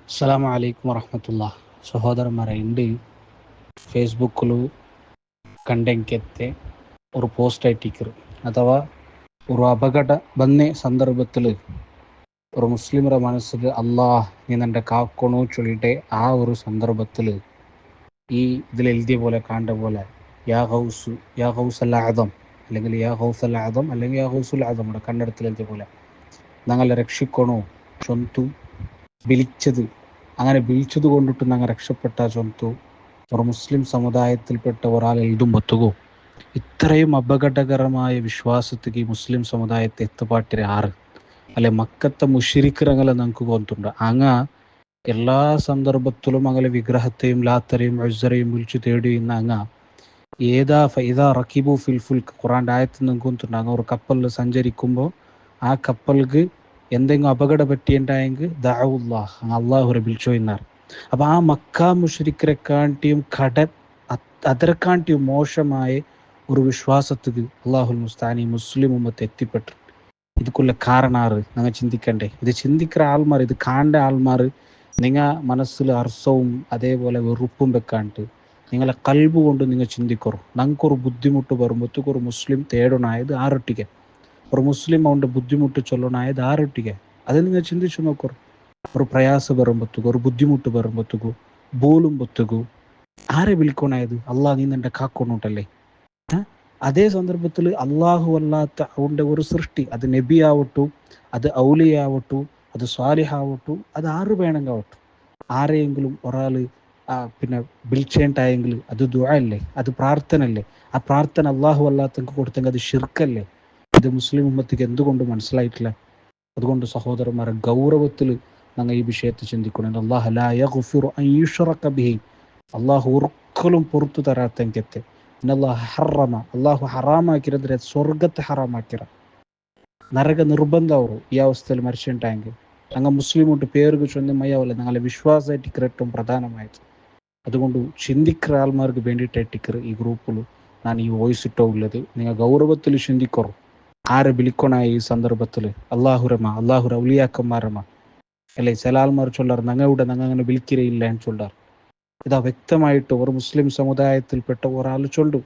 ಅಸ್ಸಲಾಮು ಅಲೈಕುಮ್ ವರಹಮತುಲ್ಲಾ. ಸಹೋದರರೇ, ಇಂದು ಫೇಸ್ಬುಕ್ಲು കണ്ടെങ്കെത്തെ ഒരു പോസ്റ്റായിട്ടിരിക്കും അഥവാ ഒരു അപകട വന്ന സന്ദർഭത്തിൽ ഒരു മുസ്ലിമരുടെ മനസ്സിൽ അള്ളാഹ് നീ നിൻ്റെ കാക്കണു ചൊല്ലിയിട്ട് ആ ഒരു സന്ദർഭത്തിൽ ഈ ഇതിലെഴുതിയ പോലെ കാണേണ്ട പോലെ യാ ഹൗസു യാ ഹൗസൽ ആദം അല്ലെങ്കിൽ യാ ഹൗസൽ ആദം അല്ലെങ്കിൽ യാ ഹൗസുൽ ആദം നമ്മുടെ കന്നഡത്തിൽ എഴുതിയ പോലെ ഞങ്ങളെ രക്ഷിക്കണോ ചൊന്തു വിളിച്ചത്, അങ്ങനെ വിളിച്ചത് കൊണ്ടിട്ട് ഞങ്ങൾ രക്ഷപ്പെട്ട ചൊന്തു ഒരു മുസ്ലിം സമുദായത്തിൽപ്പെട്ട ഒരാൾ എഴുതുമ്പത്തുകോ ഇത്രയും അപകടകരമായ വിശ്വാസത്തേക്ക് ഈ മുസ്ലിം സമുദായത്തെ എത്തുപാട്ടിരെ ആറ് അല്ലെ മക്കത്തെ മുഷിരിക്കിറങ്ങലെ നമുക്ക് കൊണ്ടുണ്ട്. അങ്ങ എല്ലാ സന്ദർഭത്തിലും അങ്ങനെ വിഗ്രഹത്തെയും ലാത്തരെയും അഴ്സറയും വിളിച്ചു തേടിയുന്ന അങ്ങ ഏതാ ഫൈദാ റക്കിബു ഫിൽ ഫുൽക്ക് ഖുറാൻ്റെ ആയത്തിൽ നിന്ന് കൊണ്ടുണ്ട്. അങ്ങ് ഒരു കപ്പലിൽ സഞ്ചരിക്കുമ്പോൾ ആ കപ്പൽക്ക് എന്തെങ്കിലും അപകടം പറ്റിയിട്ടുണ്ടായെങ്കിൽ ദഅവുല്ലാഹ് അള്ളാഹുരെ വിളിച്ചോ എന്നാർ. അപ്പം ആ മക്ക മുശ്രിക്കരെക്കാട്ടിയും അതിരെക്കാട്ടിയും മോശമായ ഒരു വിശ്വാസത്തിൽ അള്ളാഹുൽ മുസ്താനി മുസ്ലിം ഉമ്മത്ത് എത്തിപ്പെട്ടു. ഇതുക്കുള്ള കാരണാറ് നിങ്ങൾ ചിന്തിക്കണ്ടേ? ഇത് ചിന്തിക്കുന്ന ആൾമാർ, ഇത് കാണേണ്ട ആൾമാർ നിങ്ങൾ മനസ്സിൽ അർസവും അതേപോലെ വെറുപ്പും വെക്കാണ്ട് നിങ്ങളെ കൽബ് കൊണ്ട് നിങ്ങൾ ചിന്തിക്കറു. ഞങ്ങൾക്കൊരു ബുദ്ധിമുട്ട് വരുമ്പോഴത്തേക്ക് ഒരു മുസ്ലിം തേടണായത് ആറൊട്ടിക്ക്, ഒരു മുസ്ലിം അവൻ്റെ ബുദ്ധിമുട്ട് ചൊല്ലണായത് ആറൊട്ടിക്ക്. അത് നിങ്ങൾ ചിന്തിച്ചു നോക്കറു. ഒരു പ്രയാസം വരുമ്പോഴത്തേക്കു, ഒരു ബുദ്ധിമുട്ട് വരുമ്പോഴത്തേക്കു, ബോലുമ്പോഴത്തേക്കു ആരെ വിളിക്കണായത്? അള്ളാഹ് നീ നിൻ്റെ കാക്കൊണ്ടല്ലേ. അതേ സന്ദർഭത്തിൽ അള്ളാഹു അല്ലാത്ത അവൻ്റെ ഒരു സൃഷ്ടി, അത് നബി ആവട്ടു, അത് ഔലിയാവട്ടു, അത് സ്വാലിഹാവട്ടു, അത് ആറ് വേണമെങ്കിൽ ആരെയെങ്കിലും ഒരാൾ പിന്നെ വിളിച്ചേണ്ടായെങ്കിൽ അത് ദുആ അല്ലേ, അത് പ്രാർത്ഥന അല്ലേ? ആ പ്രാർത്ഥന അള്ളാഹു അല്ലാത്തക്ക് കൊടുത്തെങ്കിൽ അത് ഷിർക്കല്ലേ? ഇത് മുസ്ലിം ഉമ്മത്തിക്ക് എന്തുകൊണ്ട് മനസ്സിലായിട്ടില്ല? അതുകൊണ്ട് സഹോദരന്മാരെ, ഗൗരവത്തിൽ ഞങ്ങൾ ഈ വിഷയത്തെ ചിന്തിക്കണം. അല്ലാഹു ലാ യഗ്ഫിറു അൻ യുശ്റക ബിഹി, അള്ളാഹു ഒരിക്കലും പുറത്തു തരാത്തെങ്കത്തെ അള്ളാഹു ഹറാമാക്കിരದ್ರೆ സ്വർഗത്തെ ഹറാമാക്കിര, നരക നിർബന്ധമാവും ഈ അവസ്ഥയിൽ മരിച്ചിട്ടുണ്ടെങ്കിൽ. ഞങ്ങൾ മുസ്ലിമോട്ട് പേർക്ക് ചൊന്നമയ്യാവല്ല, ഞങ്ങളെ വിശ്വാസമായിട്ട് ഏറ്റവും പ്രധാനമായത്. അതുകൊണ്ട് ചിന്തിക്കുന്ന ആൾമാർക്ക് വേണ്ടിയിട്ടായിട്ടിക്കർ ഈ ഗ്രൂപ്പിൽ ഞാൻ ഈ വോയിസ് ഇട്ടോ ഉള്ളത്. നിങ്ങൾ ഗൗരവത്തിൽ ചിന്തിക്കറു. ആരെ വിളിക്കണായി ഈ സന്ദർഭത്തിൽ? അള്ളാഹുരമ, അള്ളാഹുര ഔലിയാക്കന്മാരമ അല്ലേ? ചില ആൾമാർ ചൊല്ലാർ ഞങ്ങളുടെ ഞങ്ങൾ അങ്ങനെ വിളിക്കുകയില്ല എന്ന് ചൊല്ലാർ. ഇതാ വ്യക്തമായിട്ട് ഒരു മുസ്ലിം സമുദായത്തിൽപ്പെട്ട ഒരാൾ ചൊല്ലു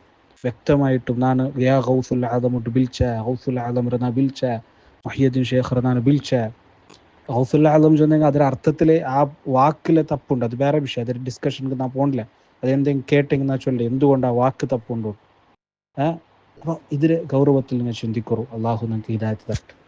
വ്യക്തമായിട്ടും ഞാൻ യാ ഗൗസുൽ ആദമോട്ട് ബിൽച്ച, ഗൗസുൽ ആദമരെ ഞാൻ ബിൽച്ച, മഹിയുദ്ദീൻ ഷേഖറെ ഞാൻ ബിൽച്ച. ഗൗസുൽ ആദം ചൊന്നെങ്കിൽ അതിൻ്റെ അർത്ഥത്തിൽ ആ വാക്കിലെ തപ്പുണ്ട്, അത് വേറെ വിഷയം, അതൊരു ഡിസ്കഷനിൽ ഞാൻ പോകണില്ല. അതെന്തെങ്കിലും കേട്ടെങ്കിൽ ഞാൻ ചൊല്ലി എന്തുകൊണ്ട് ആ വാക്ക് തപ്പുണ്ടോ. അപ്പോൾ ഇതിൽ ഗൗരവത്തിൽ നിങ്ങൾ ചിന്തിക്കറു. അള്ളാഹു നിങ്ങൾക്ക് ഹിദായത്ത് തരട്ടെ.